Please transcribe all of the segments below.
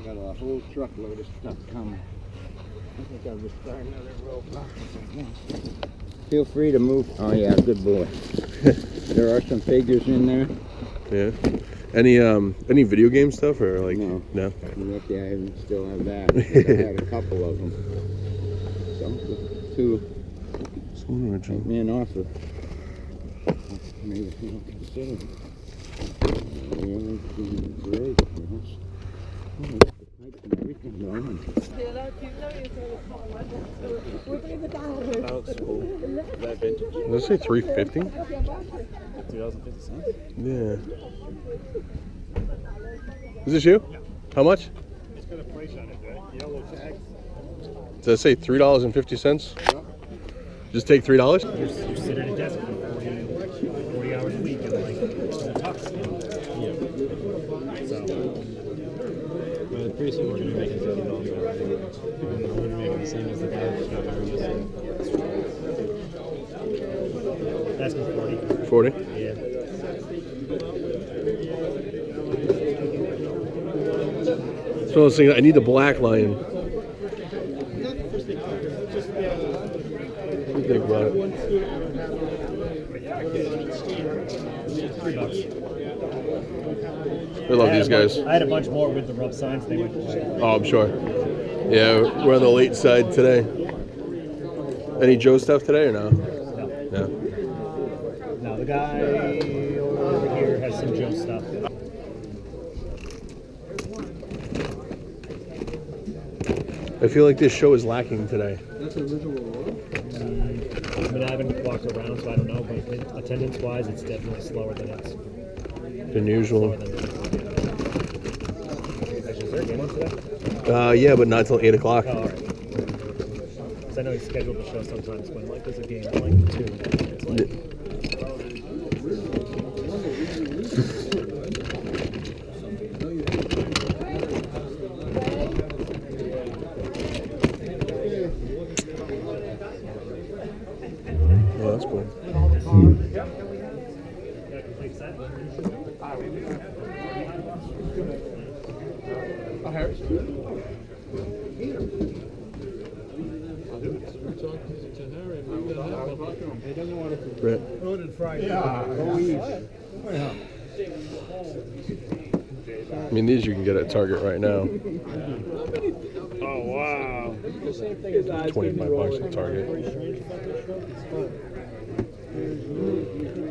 got a whole truckload of stuff coming. I think I'll just start another roadblock. Feel free to move. Oh yeah, good boy. There are some figures in there. Yeah. Any video game stuff or like no? No. Lucky I still have that. I had a couple of them. Some two. Some original. Make me an offer. Maybe you don't consider it. Really great. Did I say 350? 2050 cents? Yeah. Is this you? Yeah. How much? It's got a price on it, right? Yellow tag. Does that say $3.50? Yeah. Just take $3? You sit at a desk for 40 hours a week and like talks. Yeah. So. But pretty soon we're going to be making $50 an hour. And we're going to be making the same as the guy that's not hiring us. That's 40. 40? Yeah. So I was thinking, I need the black lion. What do you think about it? I love these guys. I had a bunch more with the rub signs. They went. Oh, I'm sure. Yeah, we're on the late side today. Any Joe stuff today or no? No. No, the guy over here has some Joe stuff. I feel like this show is lacking today. That's an original world? I mean, I haven't walked around, so I don't know, but attendance-wise, it's definitely slower than it's Than usual. Actually, is there a game on today? Yeah, but not till 8 o'clock. Oh, all right. Because I know he's scheduled to show sometimes when like there's a game at like 2. It's like, Oh, that's cool. Brett. I mean, these you can get at Target right now. oh wow! 25 bucks at Target.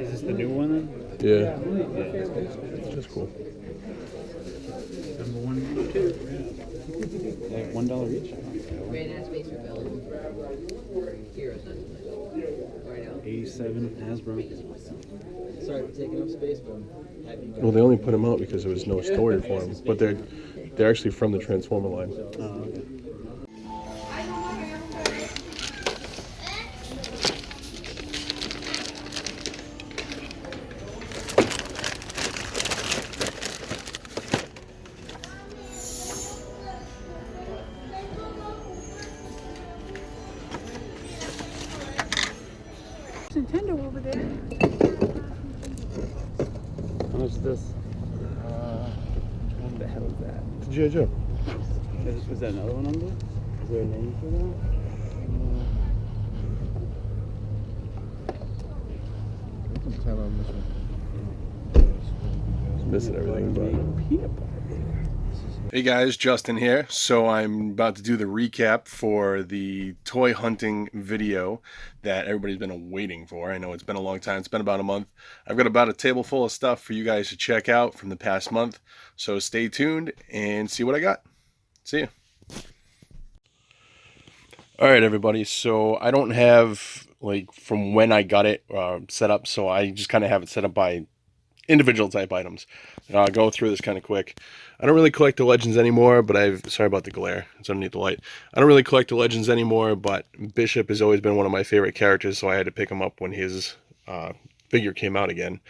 Is this the new one then? Yeah. It's just cool. Number one. Like $1 each? Ran out of space for available for Heroes, not so much. Right now. 87 Hasbro. Sorry for taking up space, but I'm happy you guys. Well, they only put them out because there was no story for them, but they're actually from the Transformer line. Okay. Nintendo over there. How much is this? What the hell is that? G.I. Joe. Is that another one on there? Is there a name for that? You can tell on this one. Missing everything, but. Hey guys, Justin here. So I'm about to do the recap for the toy hunting video that everybody's been waiting for. I know it's been a long time. It's been about a month. I've got about a table full of stuff for you guys to check out from the past month. So stay tuned and see what I got. See ya. All right, everybody. So I don't have like from when I got it set up. So I just kind of have it set up by individual type items. And I'll go through this kind of quick. I don't really collect the Legends anymore, but sorry about the glare, it's underneath the light. I don't really collect the Legends anymore, but Bishop has always been one of my favorite characters, so I had to pick him up when his figure came out again.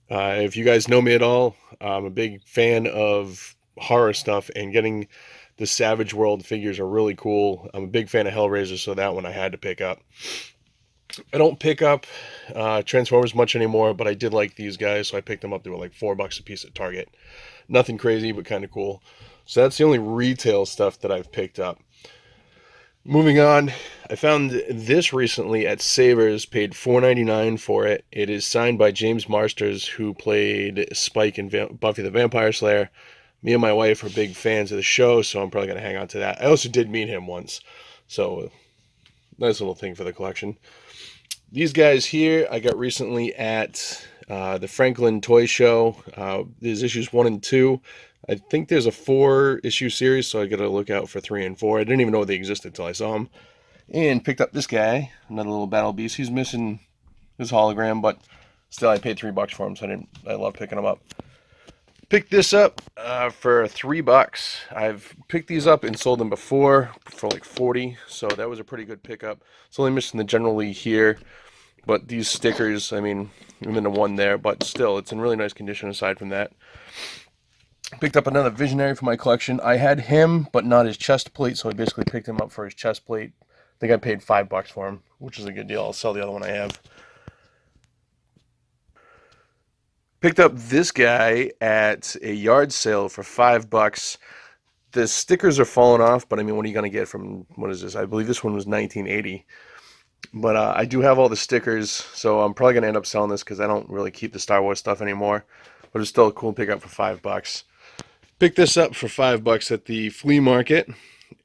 If you guys know me at all, I'm a big fan of horror stuff, and getting the Savage World figures are really cool. I'm a big fan of Hellraiser, so that one I had to pick up. I don't pick up Transformers much anymore, but I did like these guys, so I picked them up. They were like $4 a piece at Target. Nothing crazy, but kind of cool. So that's the only retail stuff that I've picked up. Moving on, I found this recently at Savers, paid $4.99 for it. It is signed by James Marsters, who played Spike in Buffy the Vampire Slayer. Me and my wife are big fans of the show, so I'm probably going to hang on to that. I also did meet him once, so nice little thing for the collection. These guys here I got recently at the Franklin Toy Show. There's issues 1 and 2. I think there's a 4-issue series, so I got to look out for 3 and 4. I didn't even know they existed until I saw them. And picked up this guy, another little battle beast. He's missing his hologram, but still I paid $3 for him, so I love picking them up. Picked this up for $3. I've picked these up and sold them before for like 40, so that was a pretty good pickup. It's only missing the General Lee here, but these stickers, I mean, I'm in the one there, but still, it's in really nice condition aside from that. Picked up another Visionary for my collection. I had him, but not his chest plate, so I basically picked him up for his chest plate. I think I paid $5 for him, which is a good deal. I'll sell the other one I have. Picked up this guy at a yard sale for $5. The stickers are falling off, but I mean, what are you going to get from, what is this? I believe this one was 1980. But I do have all the stickers, so I'm probably going to end up selling this because I don't really keep the Star Wars stuff anymore. But it's still a cool pickup for $5. Picked this up for $5 at the flea market.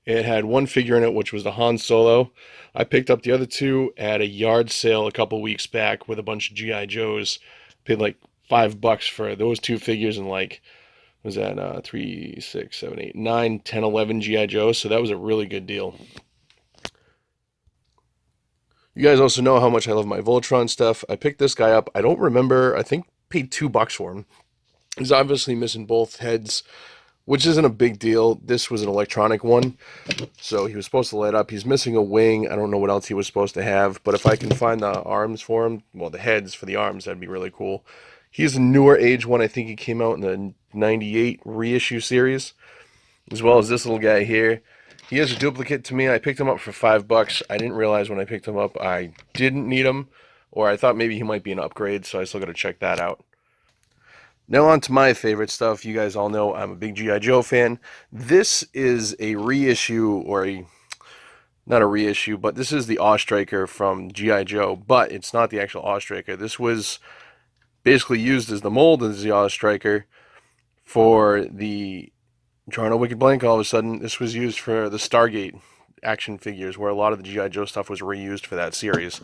It had one figure in it, which was the Han Solo. I picked up the other two at a yard sale a couple weeks back with a bunch of G.I. Joes. Paid like $5 for those two figures and like, was that 3, 6, 7, 8, 9, 10, 11 G.I. Joes. So that was a really good deal. You guys also know how much I love my Voltron stuff. I picked this guy up. I don't remember. I think paid $2 for him. He's obviously missing both heads, which isn't a big deal. This was an electronic one, so he was supposed to light up. He's missing a wing. I don't know what else he was supposed to have, but if I can find the arms for him, well, the heads for the arms, that'd be really cool. He's a newer age one. I think he came out in the 98 reissue series, as well as this little guy here. He is a duplicate to me. I picked him up for $5. I didn't realize when I picked him up I didn't need him, or I thought maybe he might be an upgrade, so I still got to check that out. Now on to my favorite stuff. You guys all know I'm a big G.I. Joe fan. This is a reissue, or not a reissue, but this is the Awe-Striker from G.I. Joe, but it's not the actual Awe-Striker. This was basically used as the mold as the Awe-Striker for the, drawing a wicked blank all of a sudden, this was used for the Stargate action figures, where a lot of the G.I. Joe stuff was reused for that series,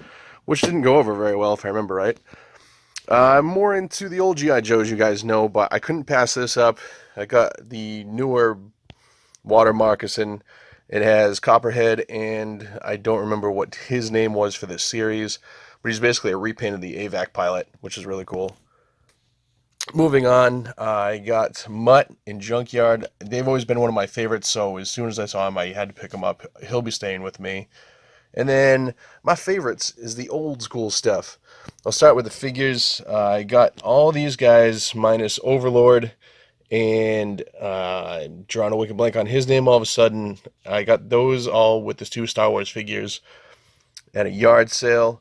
which didn't go over very well if I remember right. I'm more into the old G.I. Joes, you guys know, but I couldn't pass this up. I got the newer water moccasin. It has Copperhead, and I don't remember what his name was for this series, but he's basically a repaint of the AVAC pilot, which is really cool. Moving on, I got Mutt and Junkyard. They've always been one of my favorites, so as soon as I saw him, I had to pick him up. He'll be staying with me. And then my favorites is the old school stuff. I'll start with the figures. I got all these guys minus Overlord, and drawing a wicked blank on his name all of a sudden. I got those all with the 2 Star Wars figures at a yard sale.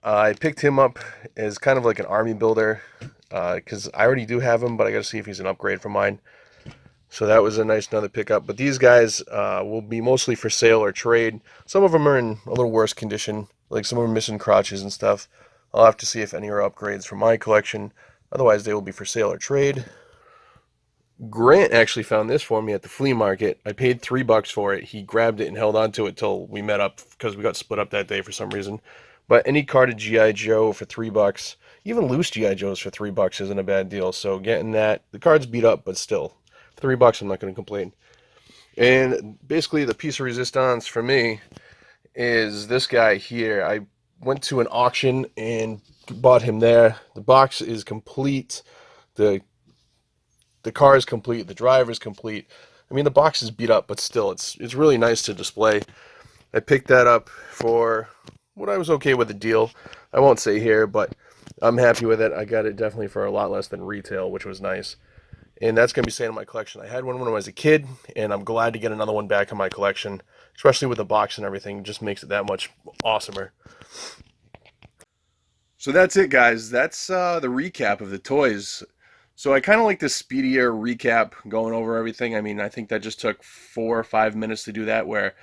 I picked him up as kind of like an army builder because I already do have him, but I got to see if he's an upgrade for mine. So that was a nice another pickup. But these guys will be mostly for sale or trade. Some of them are in a little worse condition. Like some of them are missing crotches and stuff. I'll have to see if any are upgrades for my collection. Otherwise, they will be for sale or trade. Grant actually found this for me at the flea market. I paid $3 for it. He grabbed it and held on to it till we met up because we got split up that day for some reason. But any carded G.I. Joe for $3, even loose G.I. Joes for $3 isn't a bad deal. So getting that, the card's beat up, but still. $3, I'm not going to complain. And basically the piece of resistance for me is this guy here. I went to an auction and bought him there. The box is complete. The car is complete. The driver is complete. I mean, the box is beat up, but still, it's really nice to display. I picked that up for what I was okay with the deal. I won't say here, but I'm happy with it. I got it definitely for a lot less than retail, which was nice. And that's going to be staying in my collection. I had one when I was a kid, and I'm glad to get another one back in my collection, especially with the box and everything. It just makes it that much awesomer. So that's it, guys. That's the recap of the toys. So I kind of like this speedier recap going over everything. I mean, I think that just took 4 or 5 minutes to do that, where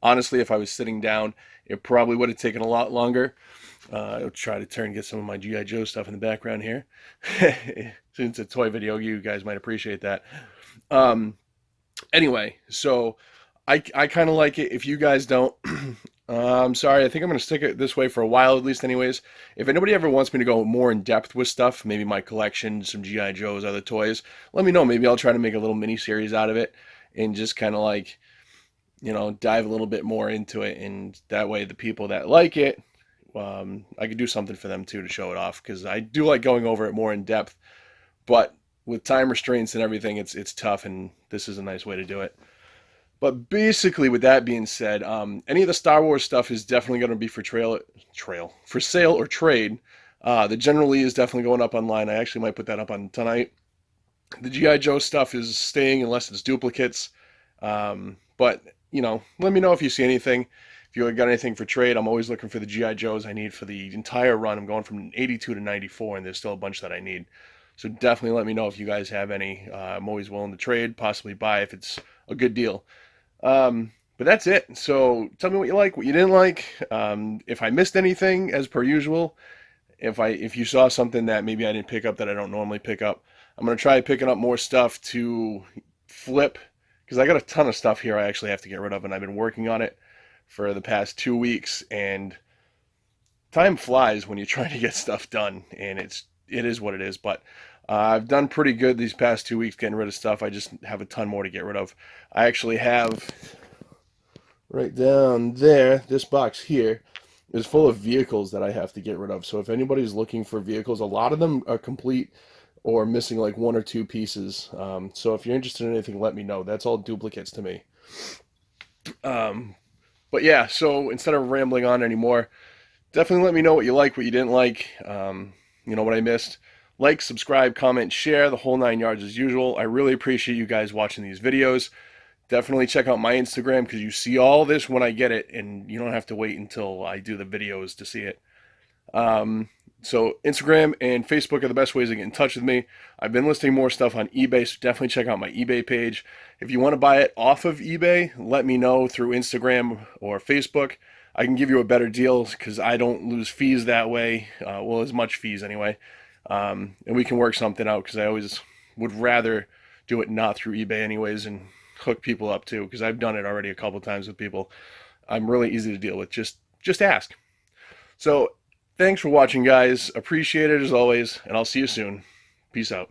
honestly, if I was sitting down, it probably would have taken a lot longer. I'll try to turn and get some of my G.I. Joe stuff in the background here. Since it's a toy video, you guys might appreciate that. Um, anyway, so I kind of like it. If you guys don't, I'm sorry. I think I'm going to stick it this way for a while, at least, anyways. If anybody ever wants me to go more in depth with stuff, maybe my collection, some G.I. Joes, other toys, let me know. Maybe I'll try to make a little mini series out of it and just kind of like, dive a little bit more into it. And that way, the people that like it, I could do something for them too to show it off, because I do like going over it more in depth. But with time restraints and everything, it's tough, and this is a nice way to do it. But basically, with that being said, any of the Star Wars stuff is definitely going to be for for sale or trade. The General Lee is definitely going up online. I actually might put that up on tonight. The G.I. Joe stuff is staying unless it's duplicates. But let me know if you see anything. If you got anything for trade, I'm always looking for the G.I. Joes I need for the entire run. I'm going from 82 to 94, and there's still a bunch that I need. So definitely let me know if you guys have any. I'm always willing to trade, possibly buy if it's a good deal. But that's it. So tell me what you like, what you didn't like. If I missed anything, as per usual, if you saw something that maybe I didn't pick up that I don't normally pick up, I'm gonna try picking up more stuff to flip, because I got a ton of stuff here I actually have to get rid of, and I've been working on it for the past 2 weeks, and time flies when you're trying to get stuff done, and it is what it is. But I've done pretty good these past 2 weeks getting rid of stuff. I just have a ton more to get rid of. I actually have, right down there, this box here is full of vehicles that I have to get rid of. So if anybody's looking for vehicles, a lot of them are complete or missing like 1 or 2 pieces. So if you're interested in anything, let me know. That's all duplicates to me. But yeah, so instead of rambling on anymore, definitely let me know what you like, what you didn't like, what I missed. Like, subscribe, comment, share, the whole 9 yards as usual. I really appreciate you guys watching these videos. Definitely check out my Instagram, because you see all this when I get it, and you don't have to wait until I do the videos to see it. So Instagram and Facebook are the best ways to get in touch with me. I've been listing more stuff on eBay, so definitely check out my eBay page. If you want to buy it off of eBay, let me know through Instagram or Facebook. I can give you a better deal, because I don't lose fees that way. Well, as much fees anyway. And we can work something out, because I always would rather do it not through eBay anyways, and hook people up too, because I've done it already a couple times with people. I'm really easy to deal with. Just ask. So thanks for watching, guys. Appreciate it as always, and I'll see you soon. Peace out.